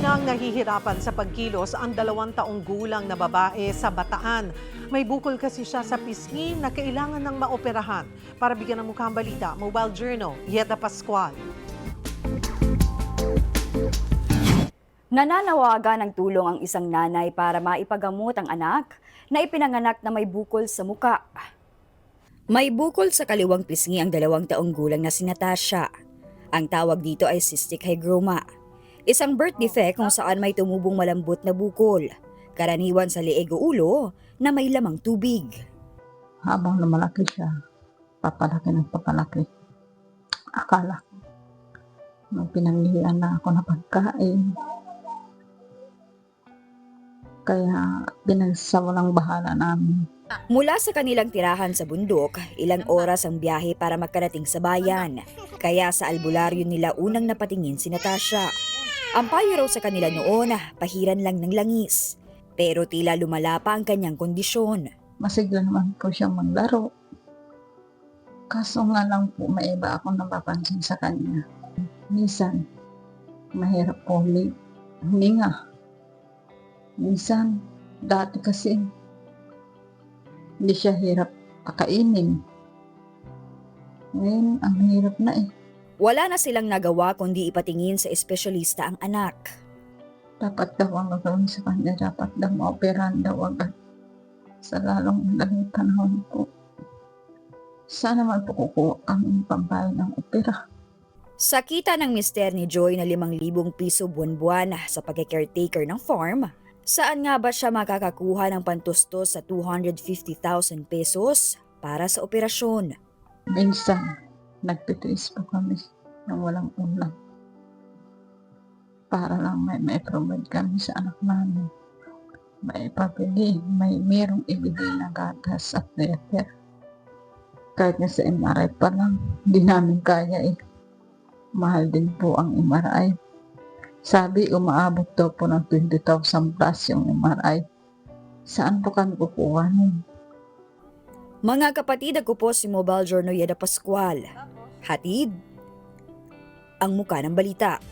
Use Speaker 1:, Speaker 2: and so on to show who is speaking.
Speaker 1: Pahingang nahihirapan sa pagkilos ang 2 taong gulang na babae sa Bataan. May bukol kasi siya sa pisngi na kailangan ng maoperahan. Para bigyan ng mukhang balita, Mobile Journal, Yeda Pascual.
Speaker 2: Nananawagan ng tulong ang isang nanay para maipagamot ang anak na ipinanganak na may bukol sa muka. May bukol sa kaliwang pisngi ang 2 taong gulang na si Natasha. Ang tawag dito ay cystic hygroma. Isang birth defect kung saan may tumubong malambot na bukol, karaniwan sa leeg o ulo na may lamang tubig.
Speaker 3: Habang lumalaki siya, papalaki ng papalaki. Akala ko, may pinanglihan na ako na pagkain. Kaya pinagsawalang bahala namin.
Speaker 2: Mula sa kanilang tirahan sa bundok, ilang oras ang biyahe para makarating sa bayan. Kaya sa albularyo nila unang napatingin si Natasha. Ang payo raw sa kanila noon, pahiran lang ng langis. Pero tila lumala pa ang kanyang kondisyon.
Speaker 3: Masigla naman po siyang maglaro. Kaso nga lang po, may iba akong napapansin sa kanya. Minsan, mahirap po huminga. Minsan, dati kasi, hindi siya hirap kakainin. Ngayon, ang hirap na eh.
Speaker 2: Wala na silang nagawa kundi ipatingin sa espesyalista ang anak.
Speaker 3: Dapat daw ang gagawin sa kanya, dapat daw maoperahan daw agad. Sa lalong madaling panahon po. Sana man po kukuha kami pambayad ng opera.
Speaker 2: Sa kita ng mister ni Joy na 5,000 piso buwan-buwan sa pagka-caretaker ng farm, saan nga ba siya makakakuha ng pantustos sa 250,000 pesos para sa operasyon?
Speaker 3: Minsan, nagtitiis po kami ng walang ulam. Para lang may provide kami sa anak namin. May pabili, merong ibigay na gatas at diaper. Kahit nga sa MRI pa lang, hindi namin kaya eh. Mahal din po ang MRI. Sabi, umaabot daw po ng 20,000 plus yung MRI. Saan po kami kukuha nun?
Speaker 2: Mga kapatid, ako po si Mobile Journal Yeda Pascual. Hatid ang muka ng balita.